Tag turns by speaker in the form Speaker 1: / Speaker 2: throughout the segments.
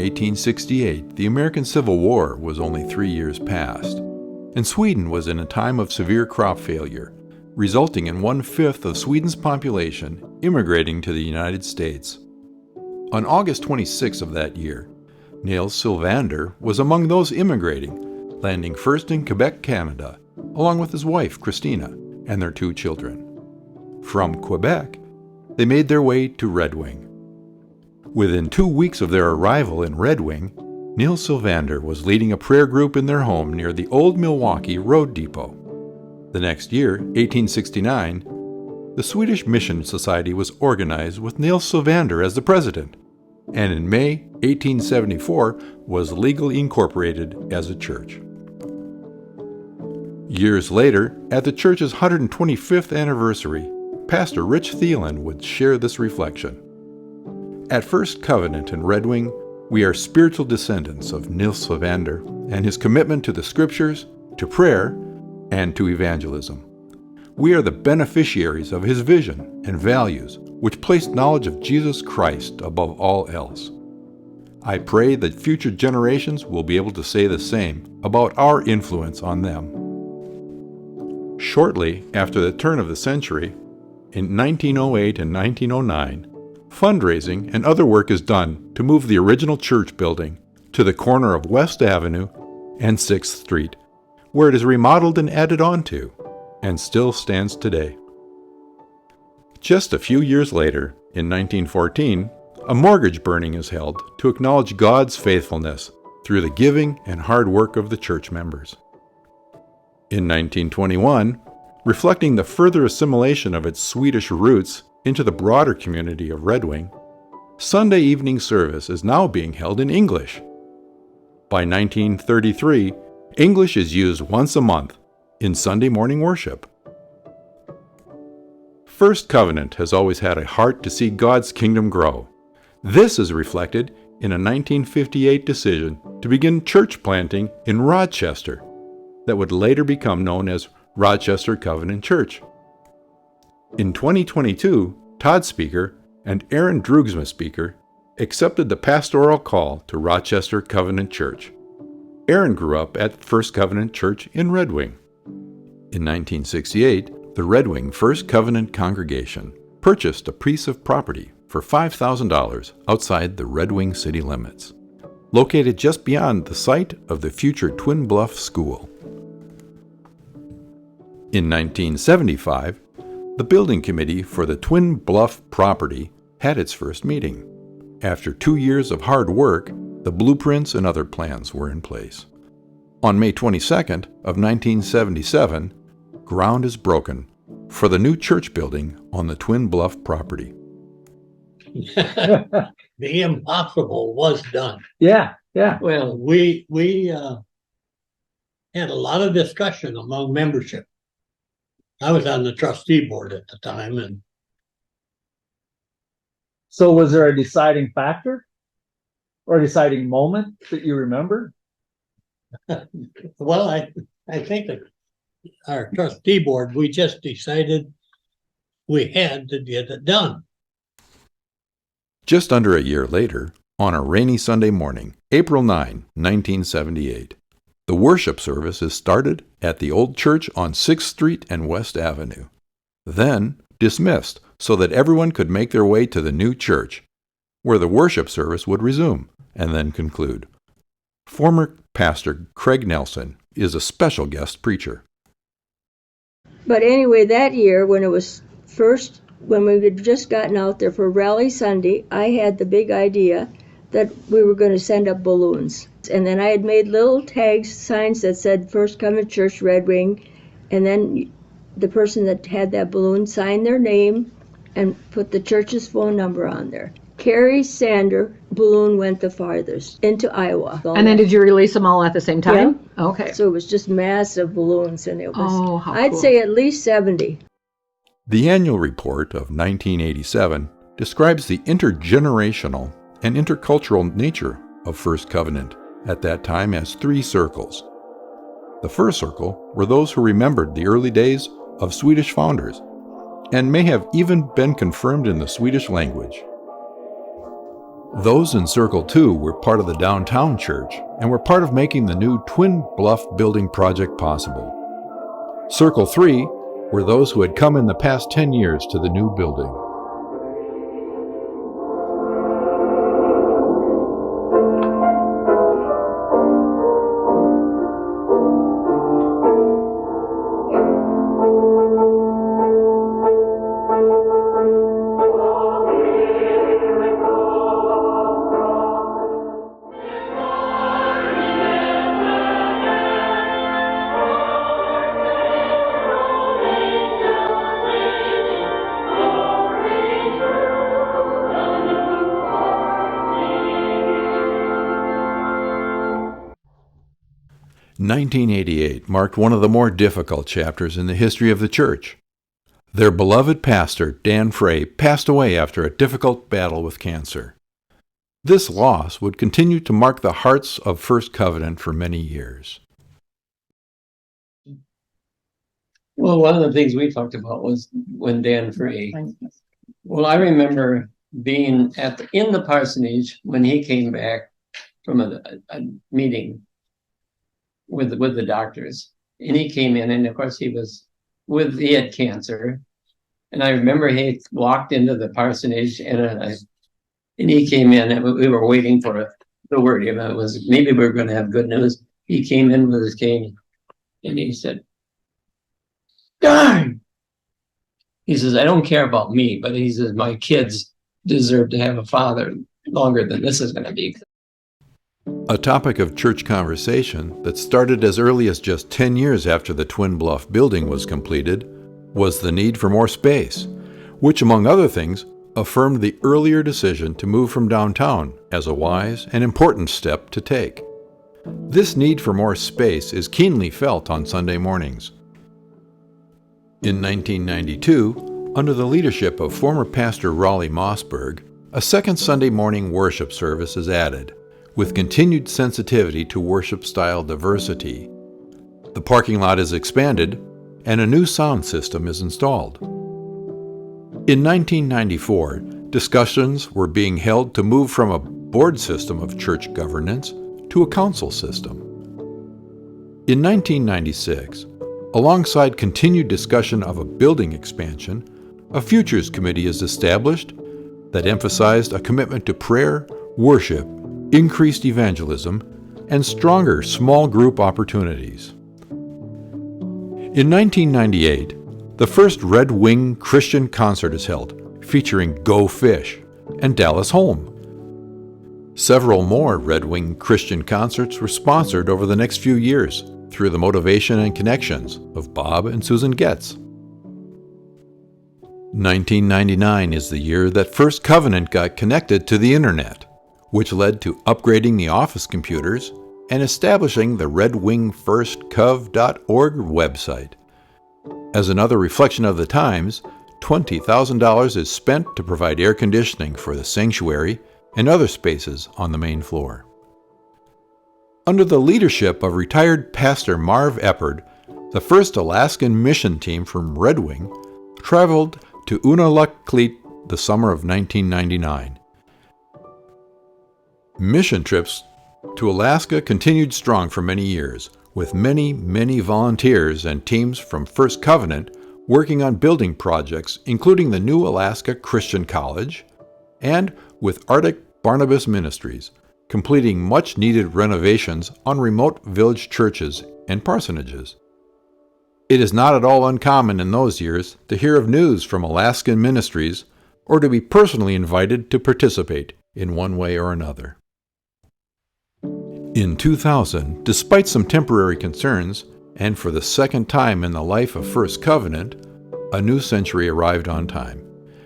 Speaker 1: 1868, the American Civil War was only 3 years past, and Sweden was in a time of severe crop failure, resulting in 1/5 of Sweden's population immigrating to the United States. On August 26 of that year, Nels Sylvander was among those immigrating, landing first in Quebec, Canada, along with his wife, Christina, and their 2 children. From Quebec, they made their way to Red Wing. Within 2 weeks of their arrival in Red Wing, Nels Sylvander was leading a prayer group in their home near the old Milwaukee Road Depot. The next year, 1869, the Swedish Mission Society was organized with Nels Sylvander as the president, and in May 1874 was legally incorporated as a church. Years later, at the church's 125th anniversary, Pastor Rich Thielen would share this reflection. At First Covenant in Red Wing, we are spiritual descendants of Nels Sylvander and his commitment to the Scriptures, to prayer, and to evangelism. We are the beneficiaries of his vision and values, which placed knowledge of Jesus Christ above all else. I pray that future generations will be able to say the same about our influence on them. Shortly after the turn of the century, in 1908 and 1909, fundraising and other work is done to move the original church building to the corner of West Avenue and 6th Street, where it is remodeled and added onto, and still stands today. Just a few years later, in 1914, a mortgage burning is held to acknowledge God's faithfulness through the giving and hard work of the church members. In 1921, reflecting the further assimilation of its Swedish roots into the broader community of Red Wing, Sunday evening service is now being held in English. By 1933, English is used once a month in Sunday morning worship. First Covenant has always had a heart to see God's kingdom grow. This is reflected in a 1958 decision to begin church planting in Rochester that would later become known as Rochester Covenant Church. In 2022, Todd Speaker and Aaron Drugsma Speaker accepted the pastoral call to Rochester Covenant Church. Aaron grew up at First Covenant Church in Red Wing. In 1968, the Red Wing First Covenant congregation purchased a piece of property for $5,000 outside the Red Wing city limits, located just beyond the site of the future Twin Bluff School. In 1975, the building committee for the Twin Bluff property had its first meeting. After 2 years of hard work, the blueprints and other plans were in place. On May 22nd of 1977, ground is broken for the new church building on the Twin Bluff property.
Speaker 2: The impossible was done.
Speaker 3: Yeah.
Speaker 2: Well, we had a lot of discussion among membership. I was on the trustee board at the time, and
Speaker 3: So was there a deciding factor or a deciding moment that you remember?
Speaker 2: well, I think that our trustee board, we just decided we had to get it done.
Speaker 1: Just under a year later, on a rainy Sunday morning, April 9, 1978, the worship service is started at the old church on 6th Street and West Avenue, then dismissed so that everyone could make their way to the new church, where the worship service would resume and then conclude. Former pastor Craig Nelson is a special guest preacher.
Speaker 4: But anyway, that year when we had just gotten out there for Rally Sunday, I had the big idea that we were going to send up balloons. And then I had made little tags, signs that said First Covenant Church Red Wing, and then the person that had that balloon signed their name and put the church's phone number on there. Carrie Sander balloon went the farthest into Iowa.
Speaker 5: And then did you release them all at the same time?
Speaker 4: Yeah.
Speaker 5: Okay.
Speaker 4: So it was just massive balloons, and it was,
Speaker 5: how
Speaker 4: I'd
Speaker 5: cool.
Speaker 4: say at least 70.
Speaker 1: The annual report of 1987 describes the intergenerational and intercultural nature of First Covenant at that time as 3 circles. The first circle were those who remembered the early days of Swedish founders and may have even been confirmed in the Swedish language. Those in Circle 2 were part of the downtown church and were part of making the new Twin Bluff building project possible. Circle 3 were those who had come in the past 10 years to the new building. "1988 marked one of the more difficult chapters in the history of the church. Their beloved pastor, Dan Frey, passed away after a difficult battle with cancer. This loss would continue to mark the hearts of First Covenant for many years."
Speaker 6: Well, one of the things we talked about was when Dan Frey. Well, I remember being in the parsonage when he came back from a meeting with the doctors, and he came in, and of course he had cancer, and I remember he walked into the parsonage, and he came in, and we were waiting for the word. It was maybe we were going to have good news. He came in with his cane, and he said, "Darn!" He says, "I don't care about me, but," he says, "my kids deserve to have a father longer than this is going to be."
Speaker 1: A topic of church conversation that started as early as just 10 years after the Twin Bluff building was completed was the need for more space, which, among other things, affirmed the earlier decision to move from downtown as a wise and important step to take. This need for more space is keenly felt on Sunday mornings. In 1992, under the leadership of former pastor Raleigh Mossberg, a second Sunday morning worship service is added, with continued sensitivity to worship style diversity. The parking lot is expanded, and a new sound system is installed. In 1994, discussions were being held to move from a board system of church governance to a council system. In 1996, alongside continued discussion of a building expansion, a Futures Committee is established that emphasized a commitment to prayer, worship, increased evangelism, and stronger small group opportunities. In 1998, the first Red Wing Christian concert is held, featuring Go Fish and Dallas Holm. Several more Red Wing Christian concerts were sponsored over the next few years through the motivation and connections of Bob and Susan Getz. 1999 is the year that First Covenant got connected to the internet, which led to upgrading the office computers and establishing the redwingfirstcov.org website. As another reflection of the times, $20,000 is spent to provide air conditioning for the sanctuary and other spaces on the main floor. Under the leadership of retired Pastor Marv Eppard, the first Alaskan mission team from Red Wing traveled to Unalakleet the summer of 1999. Mission trips to Alaska continued strong for many years, with many volunteers and teams from First Covenant working on building projects, including the new Alaska Christian College, and with Arctic Barnabas Ministries, completing much-needed renovations on remote village churches and parsonages. It is not at all uncommon in those years to hear of news from Alaskan ministries or to be personally invited to participate in one way or another. In 2000, despite some temporary concerns, and for the second time in the life of First Covenant, a new century arrived on time.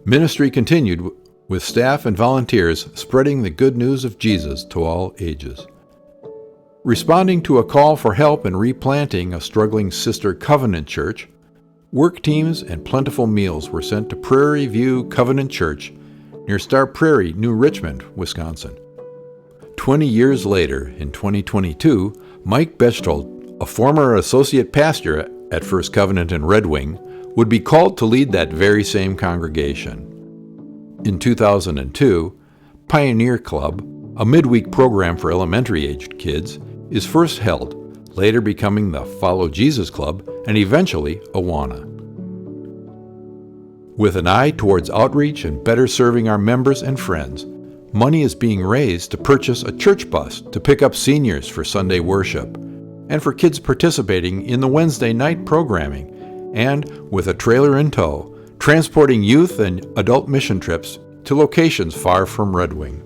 Speaker 1: Ministry continued with staff and volunteers spreading the good news of Jesus to all ages. Responding to a call for help in replanting a struggling sister Covenant church, work teams and plentiful meals were sent to Prairie View Covenant Church near Star Prairie, New Richmond, Wisconsin. 20 years later, in 2022, Mike Bechtold, a former associate pastor at First Covenant in Red Wing, would be called to lead that very same congregation. In 2002, Pioneer Club, a midweek program for elementary-aged kids, is first held, later becoming the Follow Jesus Club and eventually Awana. With an eye towards outreach and better serving our members and friends, money is being raised to purchase a church bus to pick up seniors for Sunday worship, and for kids participating in the Wednesday night programming, and, with a trailer in tow, transporting youth and adult mission trips to locations far from Red Wing.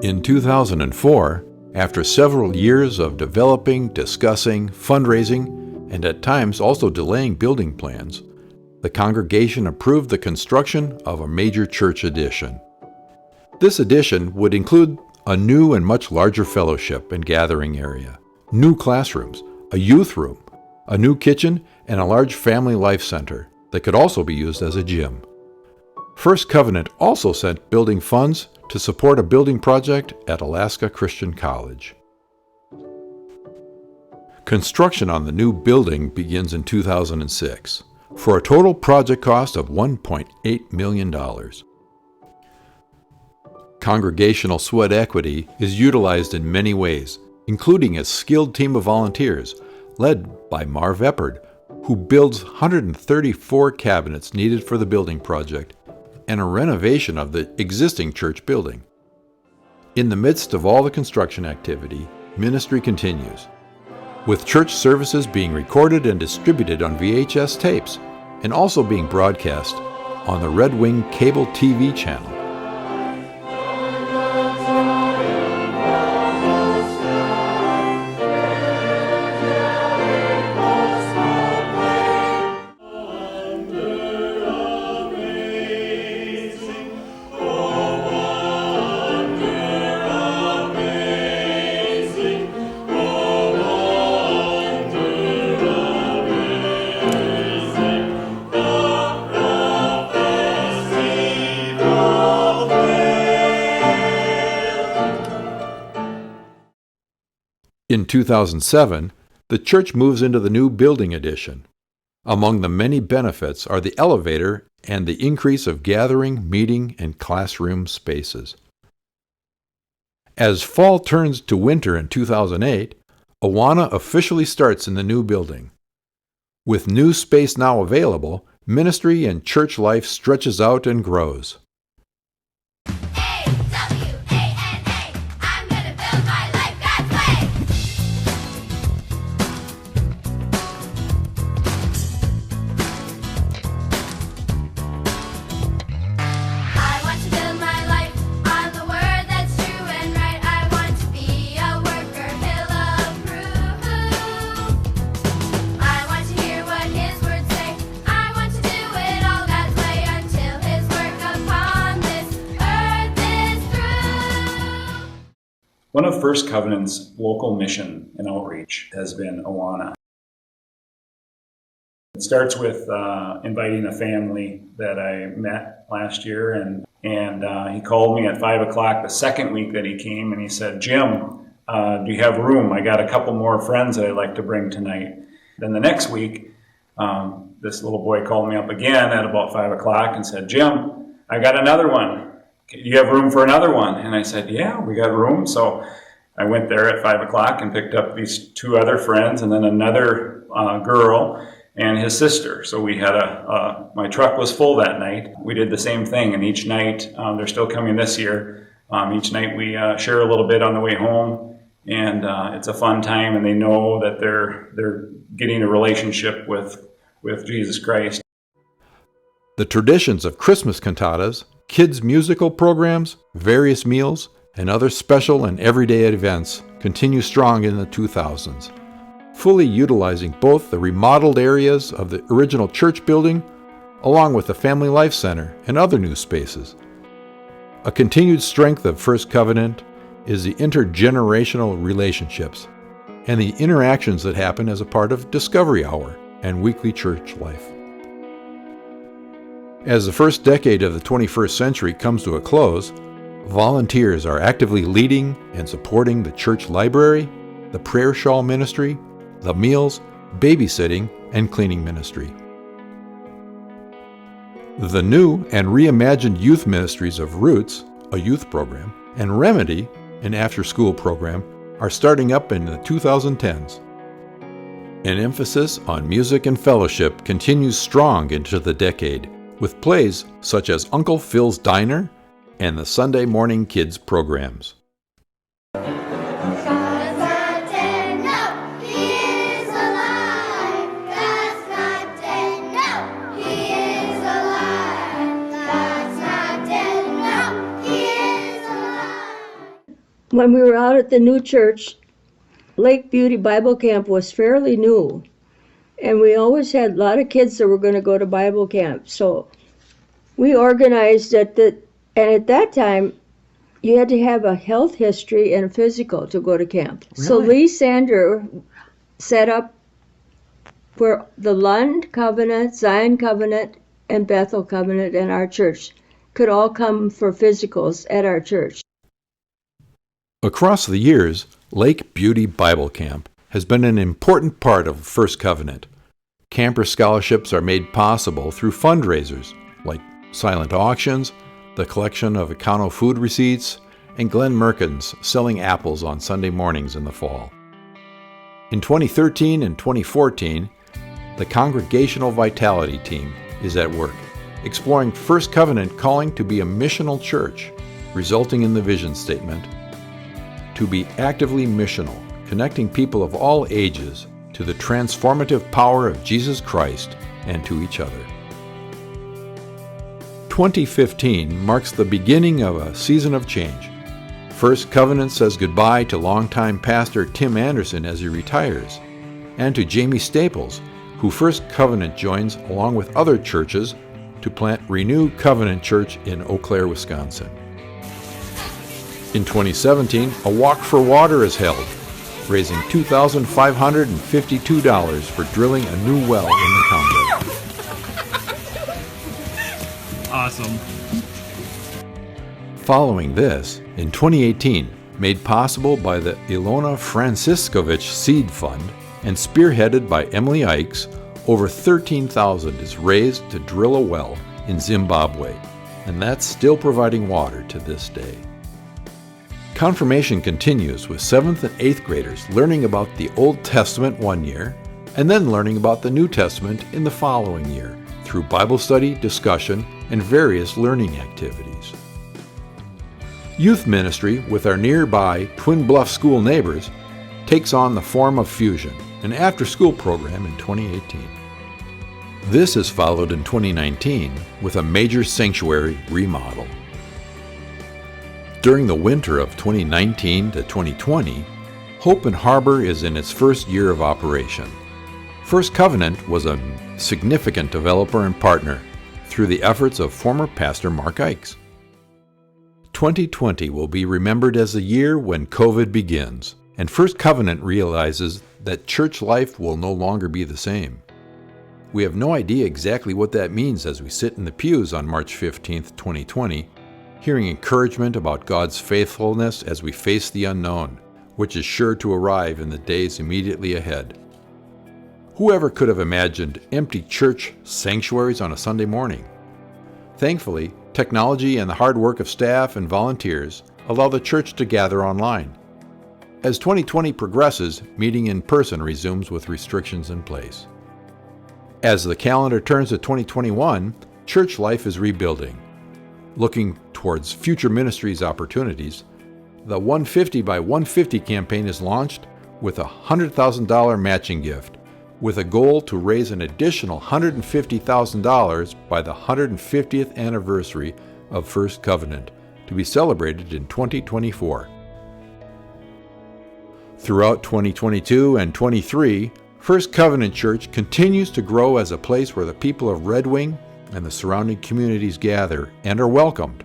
Speaker 1: In 2004, after several years of developing, discussing, fundraising, and at times also delaying building plans, the congregation approved the construction of a major church addition. This addition would include a new and much larger fellowship and gathering area, new classrooms, a youth room, a new kitchen, and a large family life center that could also be used as a gym. First Covenant also sent building funds to support a building project at Alaska Christian College. Construction on the new building begins in 2006 for a total project cost of $1.8 million. Congregational sweat equity is utilized in many ways, including a skilled team of volunteers led by Marv Eppard, who builds 134 cabinets needed for the building project and a renovation of the existing church building. In the midst of all the construction activity, ministry continues, with church services being recorded and distributed on VHS tapes and also being broadcast on the Red Wing cable TV channel. In 2007, the church moves into the new building addition. Among the many benefits are the elevator and the increase of gathering, meeting, and classroom spaces. As fall turns to winter in 2008, Awana officially starts in the new building. With new space now available, ministry and church life stretches out and grows.
Speaker 7: One of First Covenant's local mission and outreach has been Awana. It starts with inviting a family that I met last year, and he called me at 5 o'clock the second week that he came, and he said, "Jim, do you have room? I got a couple more friends that I'd like to bring tonight." Then the next week, this little boy called me up again at about 5 o'clock and said, "Jim, I got another one. You have room for another one?" And I said, "Yeah, we got room." So I went there at 5 o'clock and picked up these two other friends and then another girl and his sister. So we had my truck was full that night. We did the same thing, and each night, they're still coming this year. Each night we share a little bit on the way home, and it's a fun time, and they know that they're getting a relationship with Jesus Christ.
Speaker 1: The traditions of Christmas cantatas, kids' musical programs, various meals, and other special and everyday events continue strong in the 2000s, fully utilizing both the remodeled areas of the original church building along with the Family Life Center and other new spaces. A continued strength of First Covenant is the intergenerational relationships and the interactions that happen as a part of Discovery Hour and weekly church life. As the first decade of the 21st century comes to a close, volunteers are actively leading and supporting the church library, the prayer shawl ministry, the meals, babysitting, and cleaning ministry. The new and reimagined youth ministries of Roots, a youth program, and Remedy, an after-school program, are starting up in the 2010s. An emphasis on music and fellowship continues strong into the decade, with plays such as Uncle Phil's Diner and the Sunday Morning Kids programs.
Speaker 4: When we were out at the new church, Lake Beauty Bible Camp was fairly new. And we always had a lot of kids that were going to go to Bible camp. So we organized and at that time, you had to have a health history and a physical to go to camp. Really? So Lee Sander set up where the Lund Covenant, Zion Covenant, and Bethel Covenant and our church could all come for physicals at our church.
Speaker 1: Across the years, Lake Beauty Bible Camp has been an important part of First Covenant. Camper scholarships are made possible through fundraisers like silent auctions, the collection of Econo food receipts, and Glenn Merkins selling apples on Sunday mornings in the fall. In 2013 and 2014, the Congregational Vitality Team is at work, exploring First Covenant calling to be a missional church, resulting in the vision statement, to be actively missional, connecting people of all ages to the transformative power of Jesus Christ and to each other. 2015 marks the beginning of a season of change. First Covenant says goodbye to longtime pastor Tim Anderson as he retires, and to Jamie Staples, who First Covenant joins along with other churches to plant Renew Covenant Church in Eau Claire, Wisconsin. In 2017, a Walk for Water is held, raising $2,552 for drilling a new well in the Congo.
Speaker 8: Awesome.
Speaker 1: Following this, in 2018, made possible by the Ilona Franciscovich Seed Fund and spearheaded by Emily Ikes, over $13,000 is raised to drill a well in Zimbabwe, and that's still providing water to this day. Confirmation continues with 7th and 8th graders learning about the Old Testament one year, and then learning about the New Testament in the following year through Bible study, discussion, and various learning activities. Youth ministry with our nearby Twin Bluff school neighbors takes on the form of Fusion, an after-school program in 2018. This is followed in 2019 with a major sanctuary remodel. During the winter of 2019 to 2020, Hope and Harbor is in its first year of operation. First Covenant was a significant developer and partner through the efforts of former pastor Mark Ikes. 2020 will be remembered as the year when COVID begins, and First Covenant realizes that church life will no longer be the same. We have no idea exactly what that means as we sit in the pews on March 15th, 2020, hearing encouragement about God's faithfulness as we face the unknown, which is sure to arrive in the days immediately ahead. Whoever could have imagined empty church sanctuaries on a Sunday morning? Thankfully, technology and the hard work of staff and volunteers allow the church to gather online. As 2020 progresses, meeting in person resumes with restrictions in place. As the calendar turns to 2021, church life is rebuilding. Looking towards future ministries opportunities, the 150 by 150 campaign is launched with a $100,000 matching gift, with a goal to raise an additional $150,000 by the 150th anniversary of First Covenant, to be celebrated in 2024. Throughout 2022 and 23, First Covenant Church continues to grow as a place where the people of Red Wing and the surrounding communities gather and are welcomed.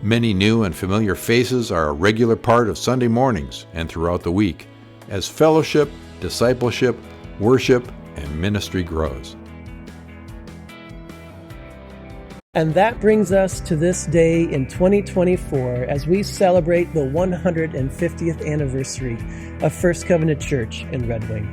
Speaker 1: Many new and familiar faces are a regular part of Sunday mornings and throughout the week, as fellowship, discipleship, worship, and ministry grows.
Speaker 9: And that brings us to this day in 2024 as we celebrate the 150th anniversary of First Covenant Church in Red Wing.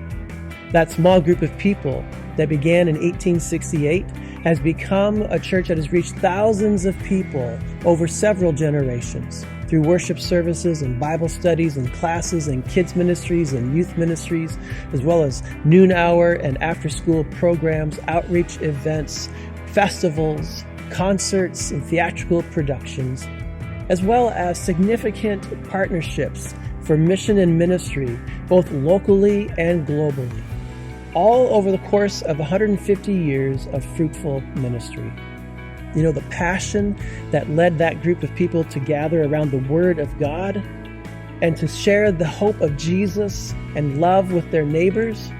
Speaker 9: That small group of people that began in 1868 has become a church that has reached thousands of people over several generations through worship services and Bible studies and classes and kids ministries and youth ministries, as well as noon hour and after school programs, outreach events, festivals, concerts, and theatrical productions, as well as significant partnerships for mission and ministry, both locally and globally, all over the course of 150 years of fruitful ministry. You know, the passion that led that group of people to gather around the Word of God and to share the hope of Jesus and love with their neighbors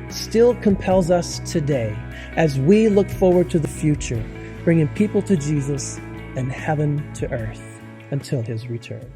Speaker 9: still compels us today as we look forward to the future, bringing people to Jesus and heaven to earth until His return.